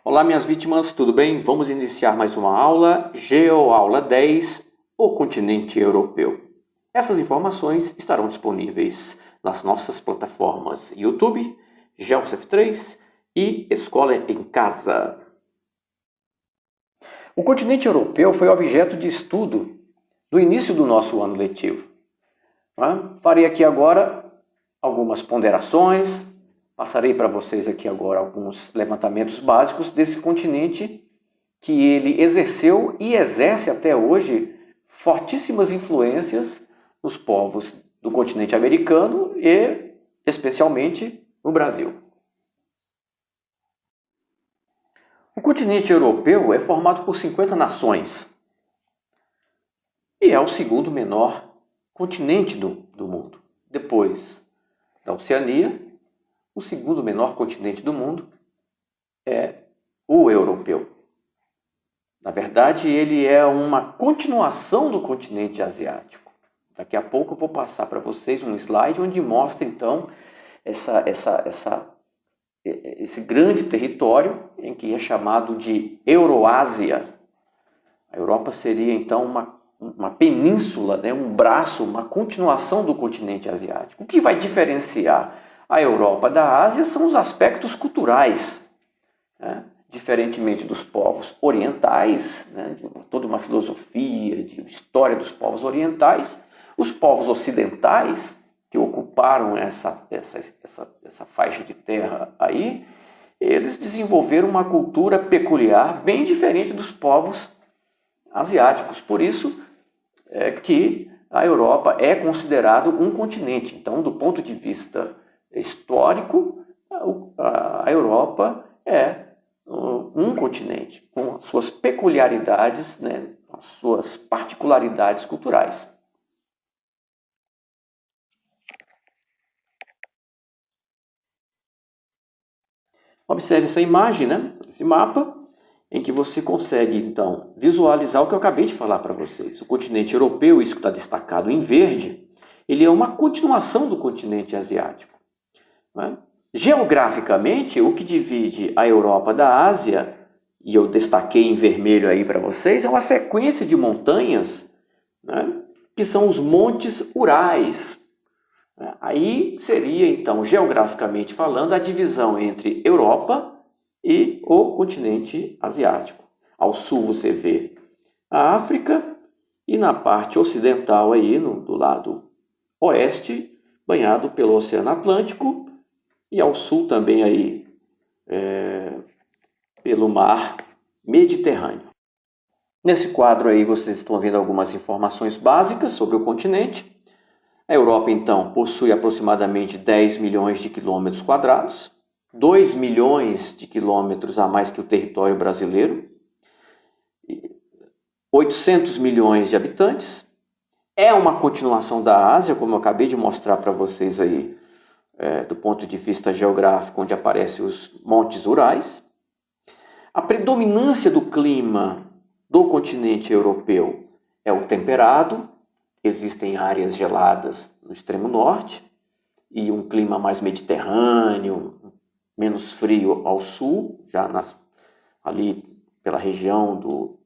Olá, minhas vítimas, tudo bem? Vamos iniciar mais uma aula, GeoAula 10, o continente europeu. Essas informações estarão disponíveis nas nossas plataformas YouTube, GeoCef3 e Escola em Casa. O continente europeu foi objeto de estudo no início do nosso ano letivo. Farei aqui agora algumas ponderações. Passarei para vocês aqui agora alguns levantamentos básicos desse continente que ele exerceu e exerce até hoje fortíssimas influências nos povos do continente americano e especialmente no Brasil. O continente europeu é formado por 50 nações e é o segundo menor continente do mundo. Depois da Oceania, o segundo menor continente do mundo é o europeu. Na verdade, ele é uma continuação do continente asiático. Daqui a pouco eu vou passar para vocês um slide onde mostra, então, esse grande território em que é chamado de Euroásia. A Europa seria, então, uma península, né? Um braço, uma continuação do continente asiático. O que vai diferenciar a Europa da Ásia são os aspectos culturais, né? Diferentemente dos povos orientais, né? De toda uma filosofia, de história dos povos orientais, os povos ocidentais, que ocuparam essa faixa de terra aí, eles desenvolveram uma cultura peculiar, bem diferente dos povos asiáticos. Por isso é que a Europa é considerado um continente. Então, do ponto de vista histórico, a Europa é um continente com suas peculiaridades, né, suas particularidades culturais. Observe essa imagem, né, esse mapa, em que você consegue, então, visualizar o que eu acabei de falar para vocês. O continente europeu, isso que está destacado em verde, ele é uma continuação do continente asiático. Né? Geograficamente, o que divide a Europa da Ásia, e eu destaquei em vermelho aí para vocês, é uma sequência de montanhas, né, que são os Montes Urais. Aí seria, então, geograficamente falando, a divisão entre Europa e o continente asiático. Ao sul você vê a África e na parte ocidental, aí, do lado oeste, banhado pelo Oceano Atlântico, e ao sul também aí, pelo mar Mediterrâneo. Nesse quadro aí vocês estão vendo algumas informações básicas sobre o continente. A Europa, então, possui aproximadamente 10 milhões de quilômetros quadrados, 2 milhões de quilômetros a mais que o território brasileiro, 800 milhões de habitantes. É uma continuação da Ásia, como eu acabei de mostrar para vocês aí, do ponto de vista geográfico, onde aparecem os Montes Urais. A predominância do clima do continente europeu é o temperado. Existem áreas geladas no extremo norte e um clima mais mediterrâneo, menos frio ao sul, já ali pela região do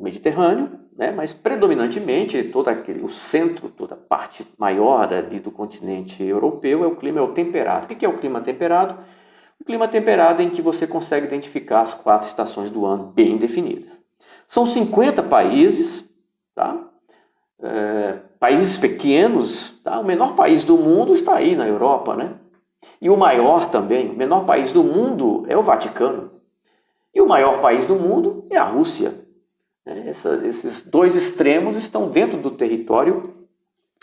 Mediterrâneo, né? Mas predominantemente o centro, toda a parte maior ali do continente europeu, o clima é o temperado. O que é o clima temperado? O clima temperado é em que você consegue identificar as 4 estações do ano bem definidas. São 50 países, tá? Países pequenos, tá? O menor país do mundo está aí na Europa, né? E o maior também, o menor país do mundo é o Vaticano. E o maior país do mundo é a Rússia. Esses dois extremos estão dentro do território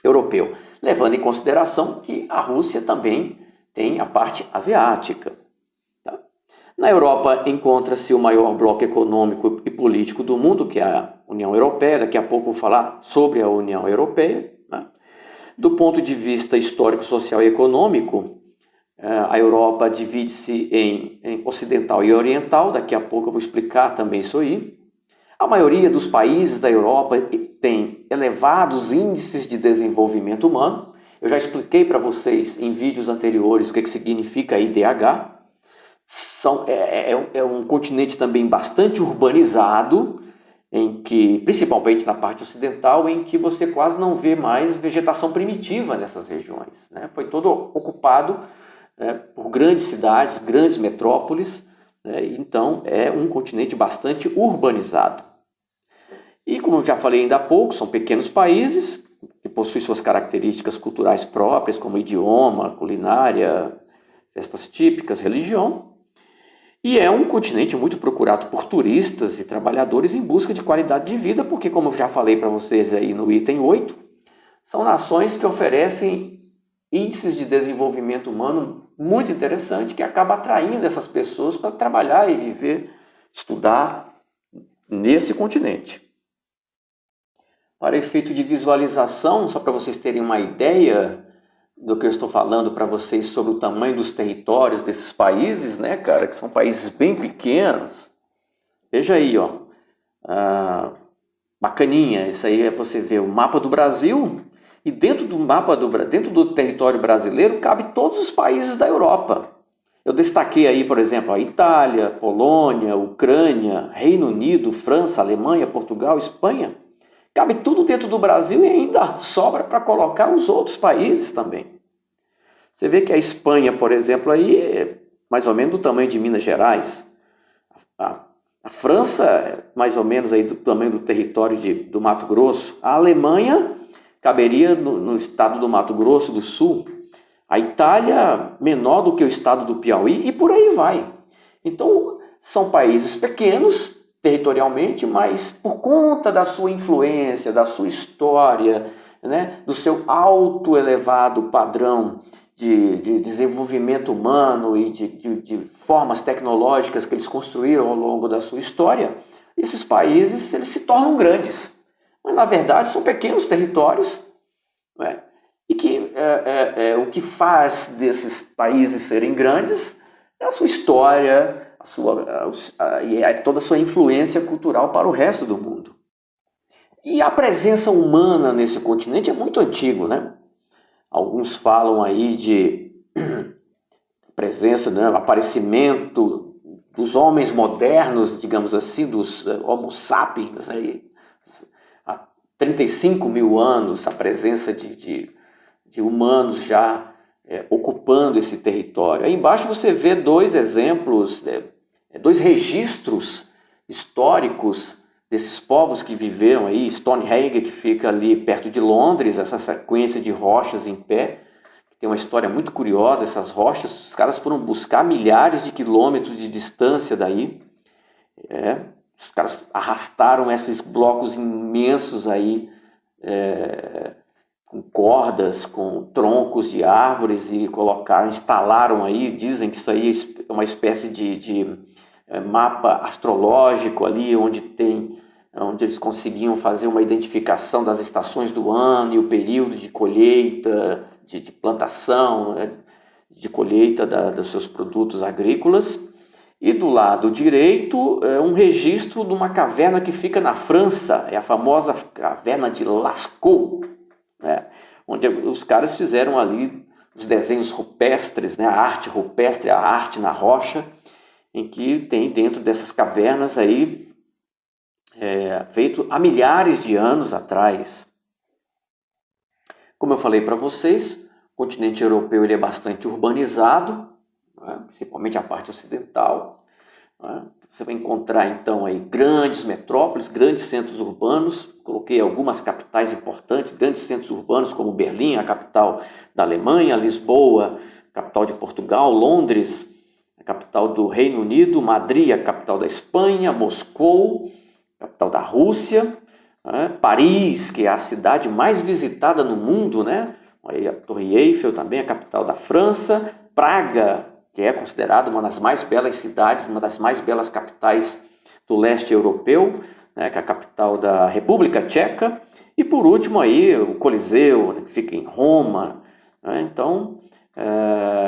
europeu, levando em consideração que a Rússia também tem a parte asiática. Tá? Na Europa encontra-se o maior bloco econômico e político do mundo, que é a União Europeia. Daqui a pouco eu vou falar sobre a União Europeia. Né? Do ponto de vista histórico, social e econômico, a Europa divide-se em ocidental e oriental. Daqui a pouco eu vou explicar também isso aí. A maioria dos países da Europa tem elevados índices de desenvolvimento humano. Eu já expliquei para vocês em vídeos anteriores o que significa IDH. é um continente também bastante urbanizado, em que, principalmente na parte ocidental, em que você quase não vê mais vegetação primitiva nessas regiões, né? Foi todo ocupado, né, por grandes cidades, grandes metrópoles, né? Então é um continente bastante urbanizado. E como eu já falei ainda há pouco, são pequenos países que possuem suas características culturais próprias, como idioma, culinária, festas típicas, religião. E é um continente muito procurado por turistas e trabalhadores em busca de qualidade de vida, porque, como eu já falei para vocês aí no item 8, são nações que oferecem índices de desenvolvimento humano muito interessante, que acaba atraindo essas pessoas para trabalhar e viver, estudar nesse continente. Para efeito de visualização, só para vocês terem uma ideia do que eu estou falando para vocês sobre o tamanho dos territórios desses países, né, cara, que são países bem pequenos. Veja aí, ó, bacaninha, isso aí é você ver o mapa do Brasil, e dentro do mapa dentro do território brasileiro cabe todos os países da Europa. Eu destaquei aí, por exemplo, a Itália, Polônia, Ucrânia, Reino Unido, França, Alemanha, Portugal, Espanha. Cabe tudo dentro do Brasil e ainda sobra para colocar os outros países também. Você vê que a Espanha, por exemplo, aí é mais ou menos do tamanho de Minas Gerais. A França é mais ou menos aí do tamanho do território do Mato Grosso. A Alemanha caberia no estado do Mato Grosso do Sul. A Itália menor do que o estado do Piauí e por aí vai. Então são países pequenos territorialmente, mas por conta da sua influência, da sua história, né, do seu alto elevado padrão de desenvolvimento humano e de formas tecnológicas que eles construíram ao longo da sua história, esses países eles se tornam grandes. Mas na verdade são pequenos territórios, né, e que o que faz desses países serem grandes é a sua história, toda a sua influência cultural para o resto do mundo. E a presença humana nesse continente é muito antigo, né? Alguns falam aí de presença, né, aparecimento dos homens modernos, digamos assim, dos Homo sapiens, aí, há 35 mil anos, a presença de humanos já ocupando esse território. Aí embaixo você vê dois exemplos, dois registros históricos desses povos que viveram aí. Stonehenge, que fica ali perto de Londres, essa sequência de rochas em pé, que tem uma história muito curiosa. Essas rochas, os caras foram buscar milhares de quilômetros de distância daí. Os caras arrastaram esses blocos imensos aí, com cordas, com troncos de árvores e instalaram aí, dizem que isso aí é uma espécie de mapa astrológico ali, onde eles conseguiam fazer uma identificação das estações do ano e o período de colheita, de plantação, né, de colheita dos seus produtos agrícolas. E do lado direito um registro de uma caverna que fica na França, é a famosa caverna de Lascaux, né, onde os caras fizeram ali os desenhos rupestres, né, a arte rupestre, a arte na rocha, em que tem dentro dessas cavernas aí, feito há milhares de anos atrás. Como eu falei para vocês, o continente europeu ele é bastante urbanizado, né, principalmente a parte ocidental, né. Você vai encontrar então aí grandes metrópoles, grandes centros urbanos. Coloquei algumas capitais importantes, grandes centros urbanos como Berlim, a capital da Alemanha, Lisboa, capital de Portugal, Londres, a capital do Reino Unido, Madrid, a capital da Espanha, Moscou, capital da Rússia, né? Paris, que é a cidade mais visitada no mundo, né? Aí a Torre Eiffel também, a capital da França, Praga, que é considerada uma das mais belas cidades, uma das mais belas capitais do leste europeu, né, que é a capital da República Tcheca, e por último aí o Coliseu, né, que fica em Roma, né? Então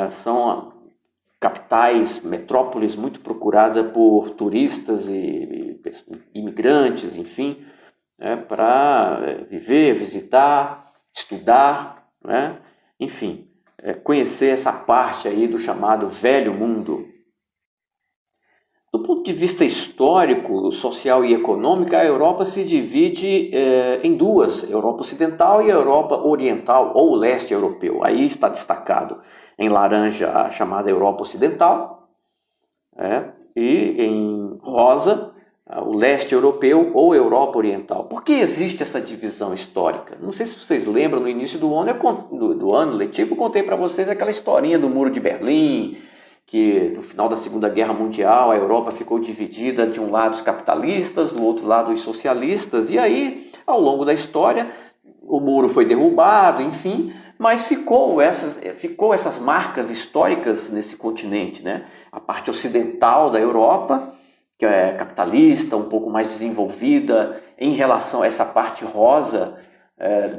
são capitais, metrópoles muito procuradas por turistas e imigrantes, enfim, né, para viver, visitar, estudar, né? Enfim, conhecer essa parte aí do chamado Velho Mundo. Do ponto de vista histórico, social e econômico, a Europa se divide em duas, Europa Ocidental e a Europa Oriental, ou leste europeu. Aí está destacado em laranja a chamada Europa Ocidental, e em rosa o leste europeu ou Europa Oriental. Por que existe essa divisão histórica? Não sei se vocês lembram, no início do ano letivo, eu contei para vocês aquela historinha do Muro de Berlim, que no final da Segunda Guerra Mundial a Europa ficou dividida, de um lado os capitalistas, do outro lado os socialistas, e aí, ao longo da história, o muro foi derrubado, enfim, mas ficou essas marcas históricas nesse continente, né? A parte ocidental da Europa, que é capitalista, um pouco mais desenvolvida em relação a essa parte rosa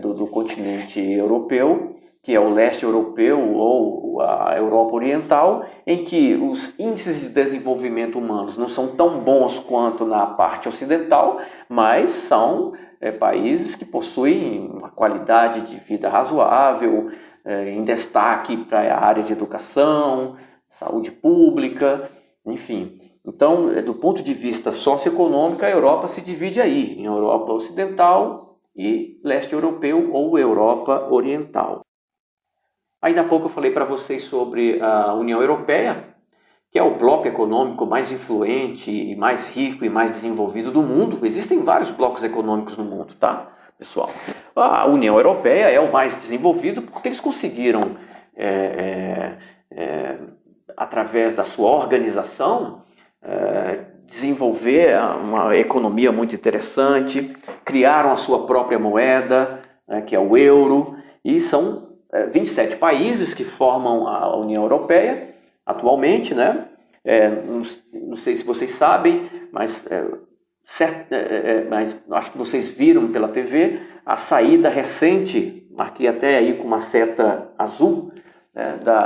do continente europeu, que é o leste europeu ou a Europa Oriental, em que os índices de desenvolvimento humanos não são tão bons quanto na parte ocidental, mas são países que possuem uma qualidade de vida razoável, em destaque para a área de educação, saúde pública, enfim. Então, do ponto de vista socioeconômico, a Europa se divide aí, em Europa Ocidental e leste europeu ou Europa Oriental. Ainda há pouco eu falei para vocês sobre a União Europeia, que é o bloco econômico mais influente e mais rico e mais desenvolvido do mundo. Existem vários blocos econômicos no mundo, tá, pessoal? A União Europeia é o mais desenvolvido porque eles conseguiram, através da sua organização, desenvolver uma economia muito interessante, criaram a sua própria moeda, que é o euro, e são 27 países que formam a União Europeia atualmente, né? Não sei se vocês sabem, mas acho que vocês viram pela TV a saída recente, marquei até aí com uma seta azul,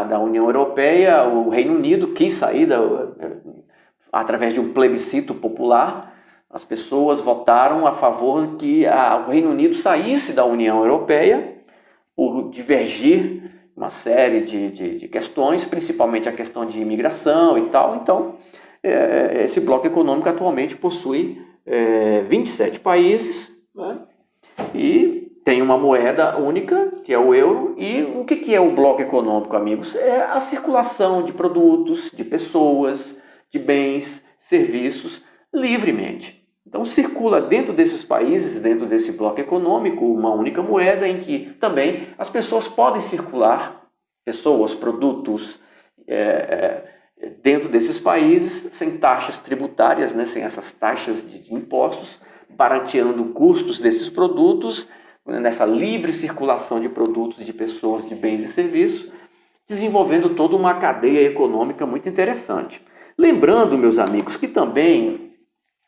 da União Europeia. O Reino Unido quis sair através de um plebiscito popular. As pessoas votaram a favor que o Reino Unido saísse da União Europeia, por divergir uma série de questões, principalmente a questão de imigração e tal. Então, esse bloco econômico atualmente possui 27 países, né? E tem uma moeda única, que é o euro. E o que é o bloco econômico, amigos? É a circulação de produtos, de pessoas, de bens, serviços, livremente. Então circula dentro desses países, dentro desse bloco econômico, uma única moeda em que também as pessoas podem circular, pessoas, produtos, dentro desses países, sem taxas tributárias, né, sem essas taxas de impostos, barateando custos desses produtos, nessa livre circulação de produtos, de pessoas, de bens e serviços, desenvolvendo toda uma cadeia econômica muito interessante. Lembrando, meus amigos, que também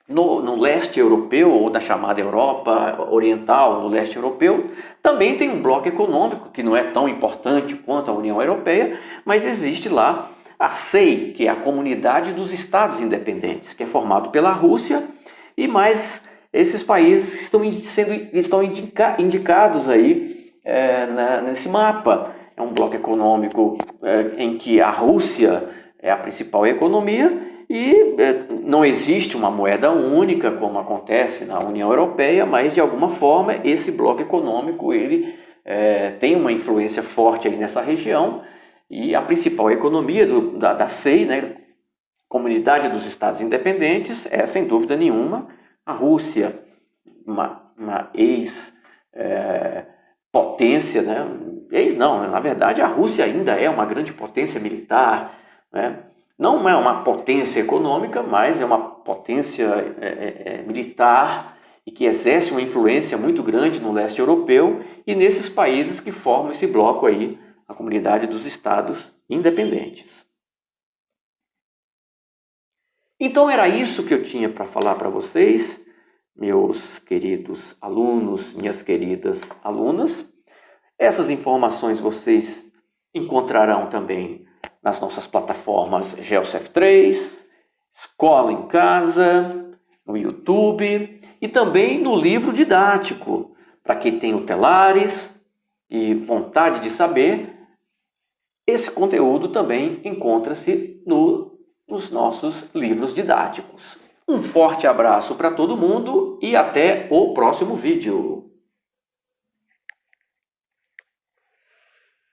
no leste europeu, ou da chamada Europa Oriental, no leste europeu, também tem um bloco econômico que não é tão importante quanto a União Europeia, mas existe lá a CEI, que é a Comunidade dos Estados Independentes, que é formado pela Rússia, e mais esses países estão indicados aí nesse mapa. É um bloco econômico em que a Rússia é a principal economia, e não existe uma moeda única, como acontece na União Europeia, mas de alguma forma esse bloco econômico ele tem uma influência forte aí nessa região, e a principal economia da CEI, né, Comunidade dos Estados Independentes, é sem dúvida nenhuma a Rússia, uma ex-potência, né? Na verdade a Rússia ainda é uma grande potência militar, né? Não é uma potência econômica, mas é uma potência militar e que exerce uma influência muito grande no leste europeu e nesses países que formam esse bloco aí, a Comunidade dos Estados Independentes. Então era isso que eu tinha para falar para vocês, meus queridos alunos, minhas queridas alunas. Essas informações vocês encontrarão também nas nossas plataformas GeoCef3, Escola em Casa, no YouTube e também no livro didático. Para quem tem o Telares e vontade de saber, esse conteúdo também encontra-se no nos nossos livros didáticos. Um forte abraço para todo mundo e até o próximo vídeo.